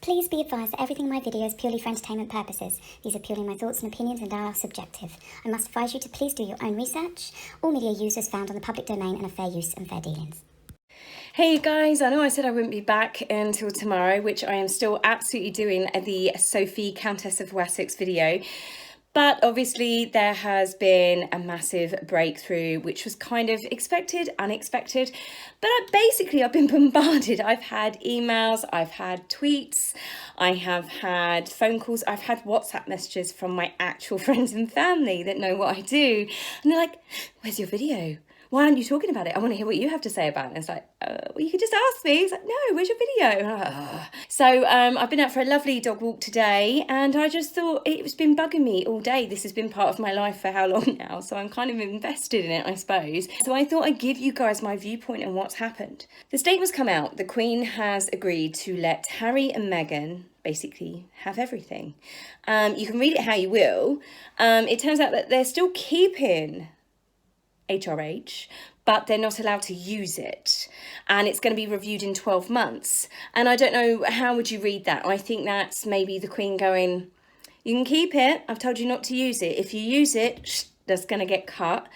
Please be advised that everything in my video is purely for entertainment purposes. These are purely my thoughts and opinions and are subjective. I must advise you to please do your own research. All media used is found on the public domain and are fair use and fair dealings. Hey guys, I know I said I wouldn't be back until tomorrow, which I am still absolutely doing the Sophie Countess of Wessex video. But obviously there has been a massive breakthrough, which was kind of expected, unexpected. But I've been bombarded. I've had emails, I've had tweets, I have had phone calls, I've had WhatsApp messages from my actual friends and family that know what I do. And they're like, where's your video? Why aren't you talking about it? I want to hear what you have to say about it. And it's like, well, you could just ask me. It's like, no, where's your video? And I'm like, ugh. So I've been out for a lovely dog walk today, and I just thought it's been bugging me all day. This has been part of my life for how long now? So I'm kind of invested in it, I suppose. So I thought I'd give you guys my viewpoint on what's happened. The statement's come out. The Queen has agreed to let Harry and Meghan basically have everything. You can read it how you will. It turns out that they're still keeping HRH, but they're not allowed to use it, and it's going to be reviewed in 12 months. And I don't know, how would you read that? I think that's maybe the Queen going, you can keep it, I've told you not to use it. If you use it, that's going to get cut.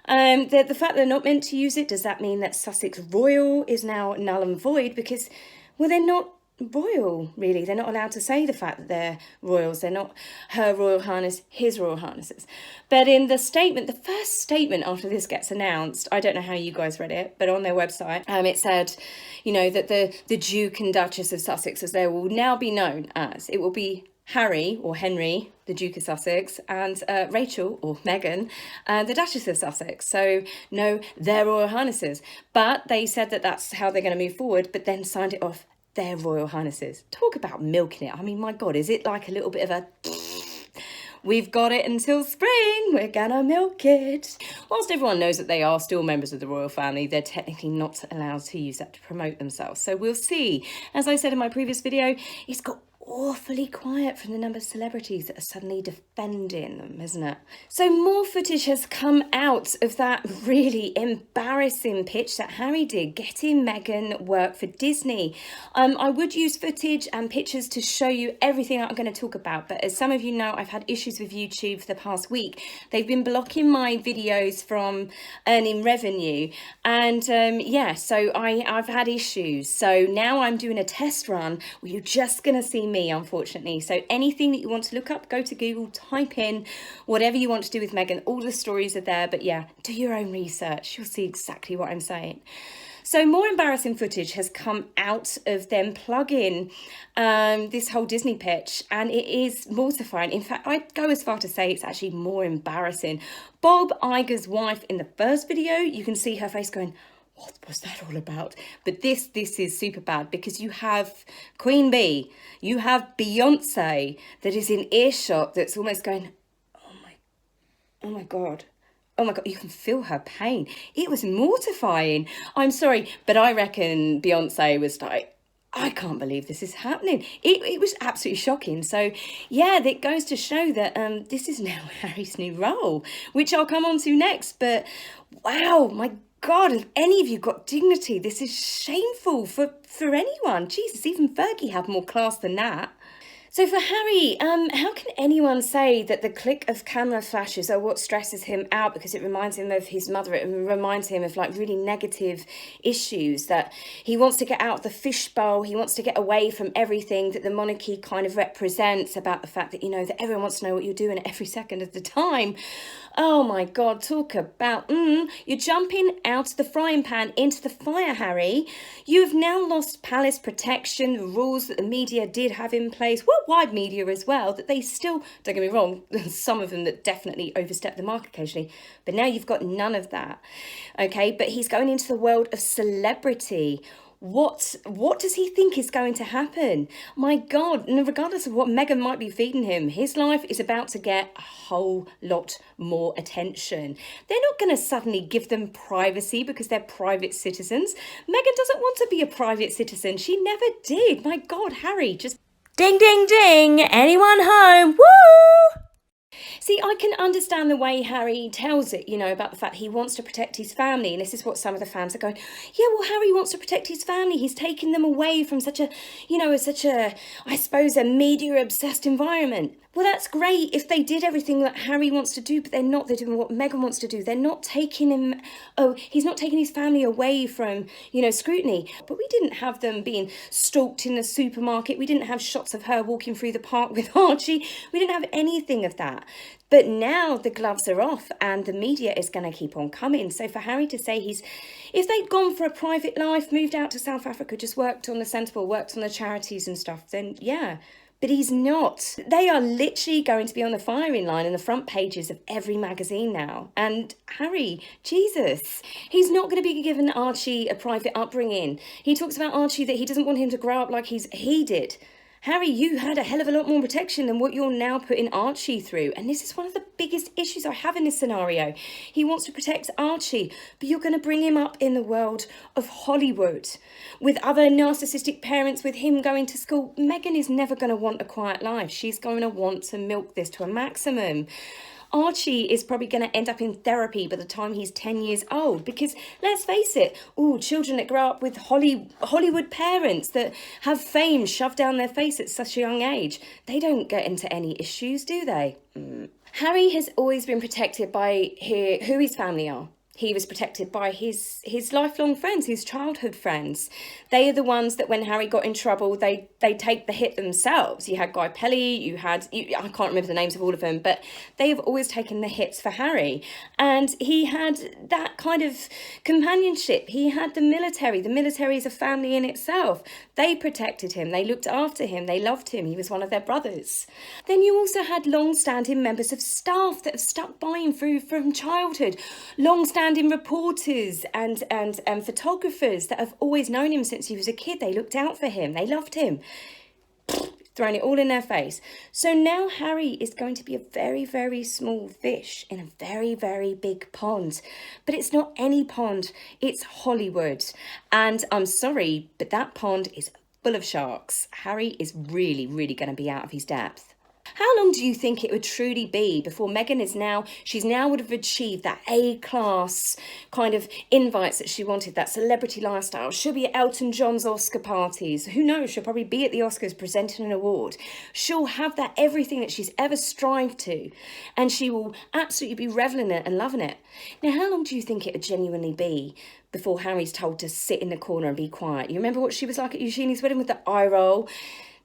The fact they're not meant to use it, does that mean that Sussex Royal is now null and void? Because, well, they're not royal, really. They're not allowed to say the fact that they're royals. They're not Her Royal Highness, His Royal Highnesses. But in the statement, the first statement after this gets announced, I don't know how you guys read it, but on their website, it said, you know, that the Duke and Duchess of Sussex, as they will now be known as, it will be Harry, or Henry, the Duke of Sussex, and Rachel, or Meghan, the Duchess of Sussex. So, no, their Royal Highnesses. But they said that that's how they're going to move forward, but then signed it off, their Royal Highnesses. Talk about milking it. I mean, my God, is it like a little bit of a... We've got it until spring, we're gonna milk it. Whilst everyone knows that they are still members of the royal family, they're technically not allowed to use that to promote themselves. So we'll see. As I said in my previous video, it's got awfully quiet from the number of celebrities that are suddenly defending them, isn't it? So more footage has come out of that really embarrassing pitch that Harry did, getting Meghan work for Disney. I would use footage and pictures to show you everything that I'm going to talk about, but as some of you know, I've had issues with YouTube for the past week. They've been blocking my videos from earning revenue, and yeah, so I've had issues. So now I'm doing a test run where you're just going to see me, unfortunately. So anything that you want to look up, go to Google, type in whatever you want to do with Meghan. All the stories are there, but yeah, do your own research. You'll see exactly what I'm saying. So more embarrassing footage has come out of them plugging this whole Disney pitch, and it is mortifying. In fact, I'd go as far to say it's actually more embarrassing. Bob Iger's wife, in the first video, you can see her face going, what was that all about? But this is super bad, because you have Queen Bee, you have Beyonce that is in earshot, that's almost going, oh my God. Oh my God, you can feel her pain. It was mortifying. I'm sorry, but I reckon Beyonce was like, I can't believe this is happening. It was absolutely shocking. So yeah, that goes to show that this is now Harry's new role, which I'll come on to next. But wow, my God, have any of you got dignity? This is shameful for anyone. Jesus, even Fergie had more class than that. So for Harry, how can anyone say that the click of camera flashes are what stresses him out because it reminds him of his mother? It reminds him of like really negative issues, that he wants to get out of the fishbowl. He wants to get away from everything that the monarchy kind of represents, about the fact that, you know, that everyone wants to know what you're doing at every second of the time. Oh my God, talk about, you're jumping out of the frying pan into the fire, Harry. You have now lost palace protection, the rules that the media did have in place, worldwide media as well, that they still, don't get me wrong, some of them that definitely overstep the mark occasionally, but now you've got none of that, okay? But he's going into the world of celebrity. What does he think is going to happen? My God, and regardless of what Meghan might be feeding him, his life is about to get a whole lot more attention. They're not going to suddenly give them privacy because they're private citizens. Meghan doesn't want to be a private citizen. She never did. My God, Harry, just ding, ding, ding. Anyone home? Woo! See, I can understand the way Harry tells it, you know, about the fact he wants to protect his family. And this is what some of the fans are going, yeah, well, Harry wants to protect his family. He's taken them away from such a, you know, I suppose, a media-obsessed environment. Well, that's great if they did everything that Harry wants to do, but they're not. They're doing what Meghan wants to do. They're not taking him, he's not taking his family away from, you know, scrutiny. But we didn't have them being stalked in the supermarket. We didn't have shots of her walking through the park with Archie. We didn't have anything of that. But now the gloves are off and the media is going to keep on coming. So for Harry to say if they'd gone for a private life, moved out to South Africa, just worked on the Sensible, worked on the charities and stuff, then yeah. But he's not. They are literally going to be on the firing line in the front pages of every magazine now. And Harry, Jesus, he's not going to be giving Archie a private upbringing. He talks about Archie that he doesn't want him to grow up like he did. Harry, you had a hell of a lot more protection than what you're now putting Archie through. And this is one of the biggest issues I have in this scenario. He wants to protect Archie, but you're going to bring him up in the world of Hollywood with other narcissistic parents, with him going to school. Meghan is never going to want a quiet life. She's going to want to milk this to a maximum. Archie is probably going to end up in therapy by the time he's 10 years old, because let's face it, children that grow up with Hollywood parents that have fame shoved down their face at such a young age, they don't get into any issues, do they? Harry has always been protected by who his family are. He was protected by his lifelong friends, his childhood friends. They are the ones that when Harry got in trouble, they take the hit themselves. You had Guy Pelly, I can't remember the names of all of them, but they have always taken the hits for Harry. And he had that kind of companionship. He had the military. The military is a family in itself. They protected him. They looked after him. They loved him. He was one of their brothers. Then you also had long-standing members of staff that have stuck by him from childhood. Long-standing reporters and photographers that have always known him since he was a kid. They looked out for him. They loved him. Throwing it all in their face. So now Harry is going to be a very, very small fish in a very, very big pond. But it's not any pond. It's Hollywood. And I'm sorry, but that pond is full of sharks. Harry is really, really going to be out of his depth. How long do you think it would truly be before Meghan she's now would have achieved that A-class kind of invites that she wanted, that celebrity lifestyle? She'll be at Elton John's Oscar parties. Who knows? She'll probably be at the Oscars presenting an award. She'll have that everything that she's ever strived to, and she will absolutely be reveling it and loving it. Now, how long do you think it would genuinely be before Harry's told to sit in the corner and be quiet? You remember what she was like at Eugenie's wedding with the eye roll?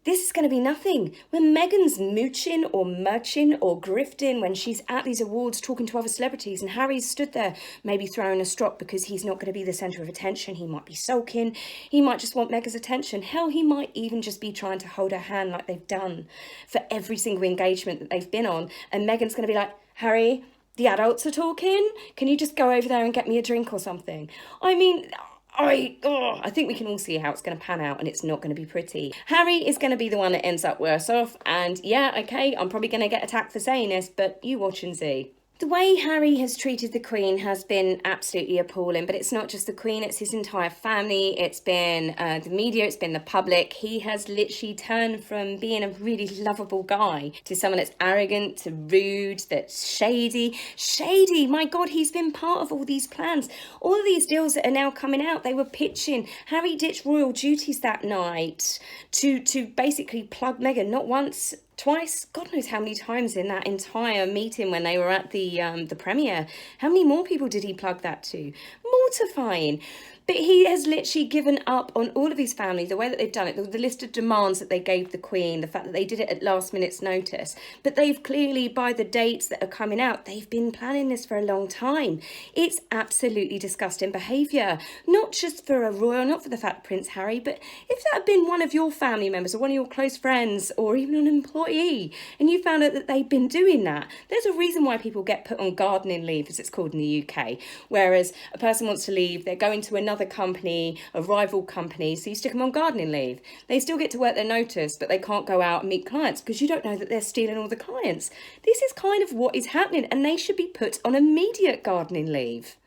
This is going to be nothing. When Meghan's mooching or merching or grifting, when she's at these awards talking to other celebrities and Harry's stood there maybe throwing a strop because he's not going to be the centre of attention, he might be sulking, he might just want Meghan's attention. Hell, he might even just be trying to hold her hand like they've done for every single engagement that they've been on. And Meghan's going to be like, Harry, the adults are talking. Can you just go over there and get me a drink or something? I mean, I think we can all see how it's going to pan out, and it's not going to be pretty. Harry is going to be the one that ends up worse off, and yeah, okay, I'm probably going to get attacked for saying this, but you watch and see. The way Harry has treated the Queen has been absolutely appalling, but it's not just the Queen, it's his entire family, it's been the media, it's been the public. He has literally turned from being a really lovable guy to someone that's arrogant, to rude, that's shady. Shady, my God, he's been part of all these plans. All of these deals that are now coming out, they were pitching. Harry ditched royal duties that night to basically plug Meghan, not once, twice, God knows how many times in that entire meeting when they were at the premiere. How many more people did he plug that to? Mortifying. But he has literally given up on all of his family, the way that they've done it, the list of demands that they gave the Queen, the fact that they did it at last minute's notice. But they've clearly, by the dates that are coming out, they've been planning this for a long time. It's absolutely disgusting behaviour. Not just for a royal, not for the fact Prince Harry, but if that had been one of your family members or one of your close friends or even an employee, and you found out that they've been doing that, there's a reason why people get put on gardening leave, as it's called in the UK. Whereas a person wants to leave, they're going to another company, a rival company, so you stick them on gardening leave. They still get to work their notice, but they can't go out and meet clients because you don't know that they're stealing all the clients. This is kind of what is happening, and they should be put on immediate gardening leave.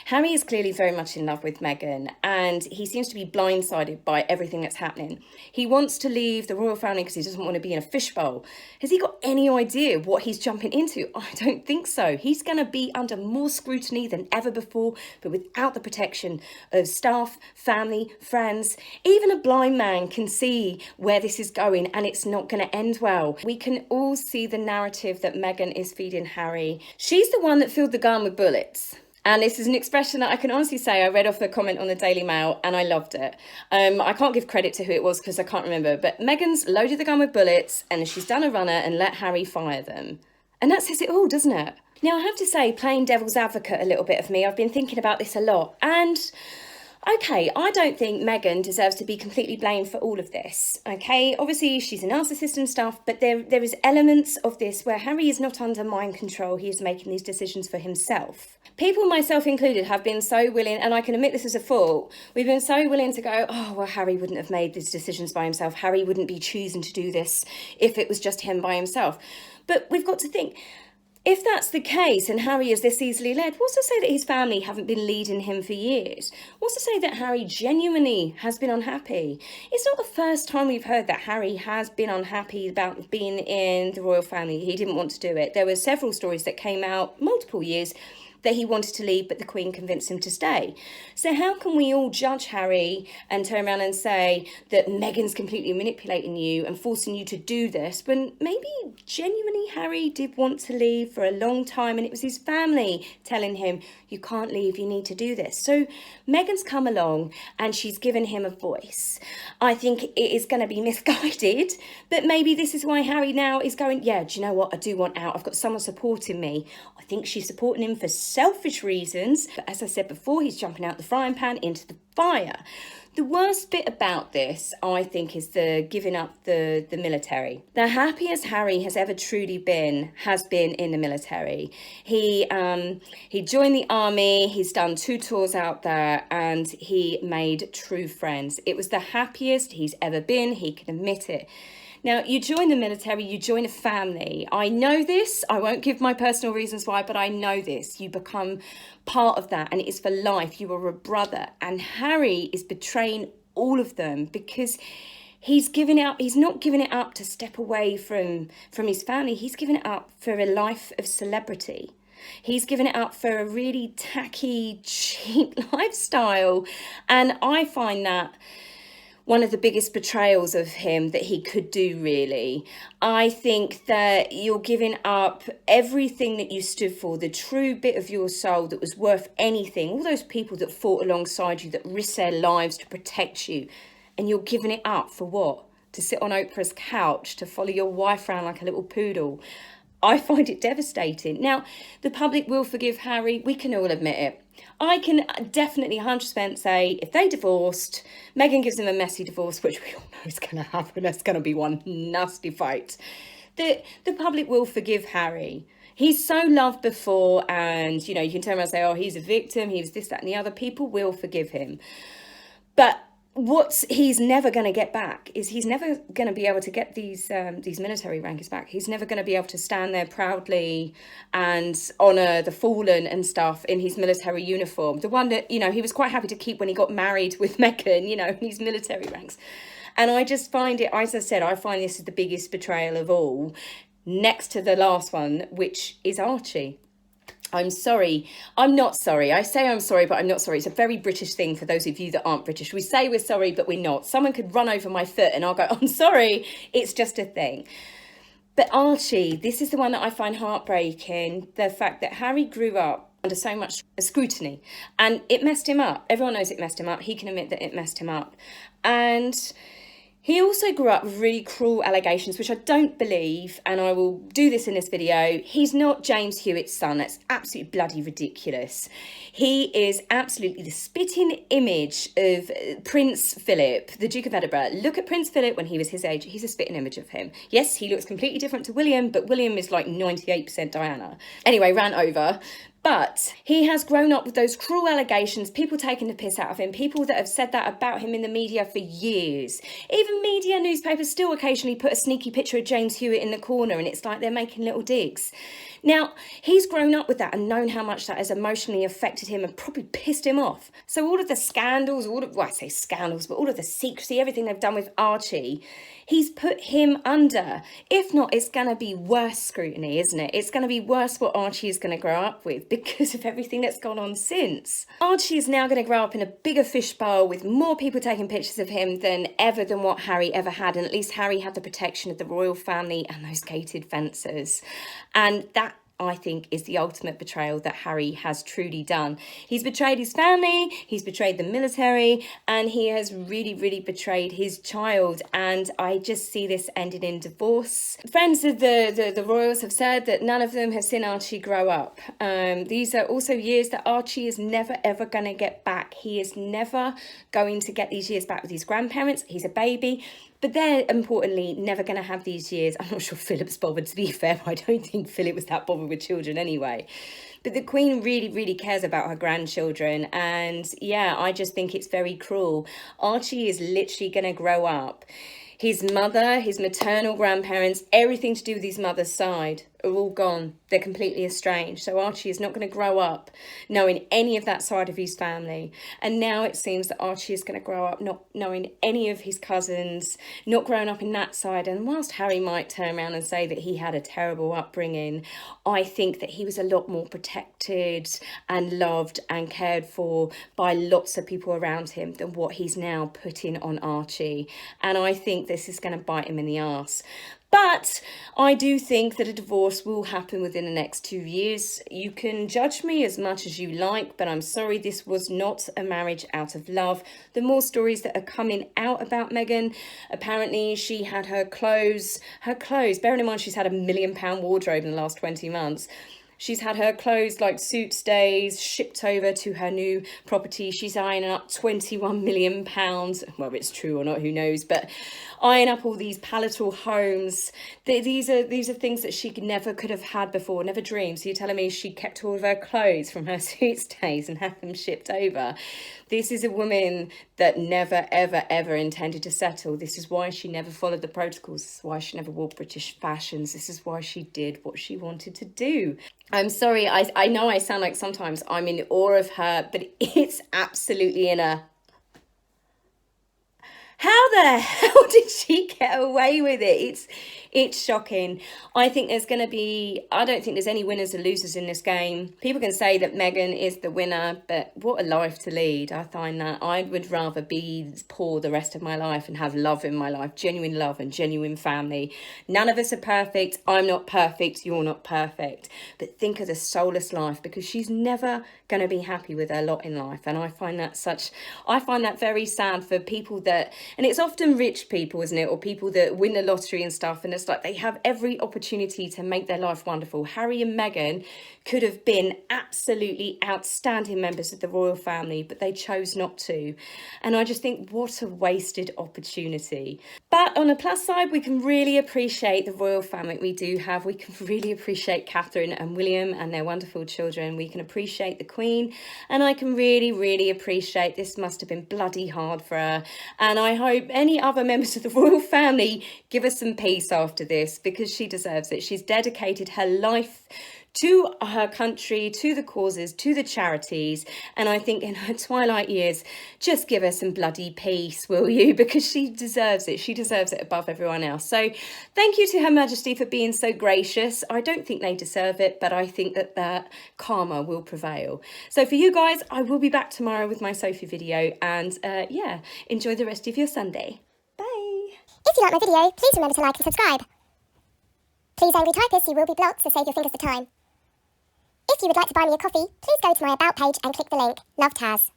Harry is clearly very much in love with Meghan, and he seems to be blindsided by everything that's happening. He wants to leave the royal family because he doesn't want to be in a fishbowl. Has he got any idea what he's jumping into? I don't think so. He's going to be under more scrutiny than ever before, but without the protection of staff, family, friends. Even a blind man can see where this is going, and it's not going to end well. We can all see the narrative that Meghan is feeding Harry. She's the one that filled the gun with bullets. And this is an expression that I can honestly say I read off the comment on the Daily Mail and I loved it. I can't give credit to who it was because I can't remember, but Meghan's loaded the gun with bullets and she's done a runner and let Harry fire them. And that says it all, doesn't it? Now, I have to say, playing devil's advocate a little bit of me, I've been thinking about this a lot. And okay, I don't think Meghan deserves to be completely blamed for all of this, okay? Obviously, she's a narcissist and stuff, but there is elements of this where Harry is not under mind control. He is making these decisions for himself. People, myself included, have been so willing, and I can admit this is a fault, we've been so willing to go, oh, well, Harry wouldn't have made these decisions by himself. Harry wouldn't be choosing to do this if it was just him by himself. But we've got to think, if that's the case and Harry is this easily led, what's to say that his family haven't been leading him for years? What's to say that Harry genuinely has been unhappy? It's not the first time we've heard that Harry has been unhappy about being in the royal family. He didn't want to do it. There were several stories that came out multiple years that he wanted to leave, but the Queen convinced him to stay. So how can we all judge Harry and turn around and say that Meghan's completely manipulating you and forcing you to do this, when maybe genuinely Harry did want to leave for a long time and it was his family telling him, you can't leave, you need to do this. So Meghan's come along and she's given him a voice. I think it is going to be misguided, but maybe this is why Harry now is going, yeah, do you know what? I do want out. I've got someone supporting me. I think she's supporting him for selfish reasons. But as I said before, he's jumping out the frying pan into the fire. The worst bit about this, I think, is the giving up the military. The happiest Harry has ever truly been has been in the military. He joined the army, he's done 2 tours out there, and he made true friends. It was the happiest he's ever been, he can admit it. Now, you join the military, you join a family. I know this. I won't give my personal reasons why, but I know this. You become part of that, and it is for life. You are a brother. And Harry is betraying all of them because he's giving out. He's not giving it up to step away from his family. He's giving it up for a life of celebrity. He's given it up for a really tacky, cheap lifestyle. And I find that one of the biggest betrayals of him that he could do, really. I think that you're giving up everything that you stood for, the true bit of your soul that was worth anything, all those people that fought alongside you, that risked their lives to protect you, and you're giving it up for what? To sit on Oprah's couch, to follow your wife around like a little poodle. I find it devastating. Now, the public will forgive Harry. We can all admit it. I can definitely 100% say if they divorced, Meghan gives him a messy divorce, which we all know is going to happen. It's going to be one nasty fight. The public will forgive Harry. He's so loved before, and, you know, you can turn around and say, oh, he's a victim, he was this, that, and the other. People will forgive him. But what he's never going to get back is he's never going to be able to get these military rankings back. He's never going to be able to stand there proudly and honour the fallen and stuff in his military uniform. The one that, you know, he was quite happy to keep when he got married with Meghan, you know, in his military ranks. And I just find it, as I said, I find this is the biggest betrayal of all, next to the last one, which is Archie. I'm sorry. I'm not sorry. I say I'm sorry, but I'm not sorry. It's a very British thing for those of you that aren't British. We say we're sorry, but we're not. Someone could run over my foot and I'll go, I'm sorry. It's just a thing. But Archie, this is the one that I find heartbreaking. The fact that Harry grew up under so much scrutiny and it messed him up. Everyone knows it messed him up. He can admit that it messed him up. And he also grew up with really cruel allegations, which I don't believe, and I will do this in this video. He's not James Hewitt's son. That's absolutely bloody ridiculous. He is absolutely the spitting image of Prince Philip, the Duke of Edinburgh. Look at Prince Philip when he was his age. He's a spitting image of him. Yes, he looks completely different to William, but William is like 98% Diana. Anyway, rant over. But he has grown up with those cruel allegations, people taking the piss out of him, people that have said that about him in the media for years. Even media newspapers still occasionally put a sneaky picture of James Hewitt in the corner and it's like they're making little digs. Now, he's grown up with that and known how much that has emotionally affected him and probably pissed him off. So all of the scandals, well, I say scandals, but all of the secrecy, everything they've done with Archie, he's put him under. If not, it's going to be worse scrutiny, isn't it? It's going to be worse what Archie is going to grow up with because of everything that's gone on since. Archie is now going to grow up in a bigger fishbowl with more people taking pictures of him than what Harry ever had. And at least Harry had the protection of the royal family and those gated fences. And that, I think, is the ultimate betrayal that Harry has truly done. He's betrayed his family, he's betrayed the military, and he has really, really betrayed his child. And I just see this ending in divorce. Friends of the royals have said that none of them have seen Archie grow up. These are also years that Archie is never, ever going to get back. He is never going to get these years back with his grandparents. He's a baby. But they're, importantly, never going to have these years. I'm not sure Philip's bothered, to be fair. I don't think Philip was that bothered with children anyway. But the Queen really, really cares about her grandchildren. And yeah, I just think it's very cruel. Archie is literally going to grow up. His mother, his maternal grandparents, everything to do with his mother's side are all gone. They're completely estranged. So Archie is not going to grow up knowing any of that side of his family. And now it seems that Archie is going to grow up not knowing any of his cousins, not growing up in that side. And whilst Harry might turn around and say that he had a terrible upbringing, I think that he was a lot more protected and loved and cared for by lots of people around him than what he's now putting on Archie. And I think this is going to bite him in the arse. But I do think that a divorce will happen within the next 2 years. You can judge me as much as you like, but I'm sorry, this was not a marriage out of love. The more stories that are coming out about Meghan, apparently she had her clothes, bearing in mind she's had £1 million wardrobe in the last 20 months. She's had her clothes like suit stays shipped over to her new property. She's eyeing up £21 million. Whether it's true or not, who knows? But eyeing up all these palatal homes. These are things that she never could have had before, never dreamed. So you're telling me she kept all of her clothes from her suit stays and had them shipped over? This is a woman that never, ever, ever intended to settle. This is why she never followed the protocols. This is why she never wore British fashions. This is why she did what she wanted to do. I'm sorry, I know I sound like sometimes I'm in awe of her, but it's absolutely in a... How the hell did she get away with it? It's shocking. I think there's going to be... I don't think there's any winners or losers in this game. People can say that Meghan is the winner, but what a life to lead. I find that I would rather be poor the rest of my life and have love in my life, genuine love and genuine family. None of us are perfect. I'm not perfect. You're not perfect. But think of the soulless life, because she's never going to be happy with her lot in life. And I find that very sad for people that... And it's often rich people, isn't it? Or people that win the lottery and stuff. And it's like they have every opportunity to make their life wonderful. Harry and Meghan could have been absolutely outstanding members of the royal family, but they chose not to. And I just think, what a wasted opportunity. But on the plus side, we can really appreciate the royal family we do have. We can really appreciate Catherine and William and their wonderful children. We can appreciate the Queen. And I can really, really appreciate this must have been bloody hard for her. And I hope any other members of the royal family give us some peace after this, because she deserves it. She's dedicated her life to her country, to the causes, to the charities. And I think in her twilight years, just give her some bloody peace, will you? Because she deserves it. She deserves it above everyone else. So thank you to Her Majesty for being so gracious. I don't think they deserve it, but I think that karma will prevail. So for you guys, I will be back tomorrow with my Sophie video. And yeah, enjoy the rest of your Sunday. Bye. If you like my video, please remember to like and subscribe. Please, angry typist, you will be blocked, so save your fingers the time. If you would like to buy me a coffee, please go to my About page and click the link. Love, Taz.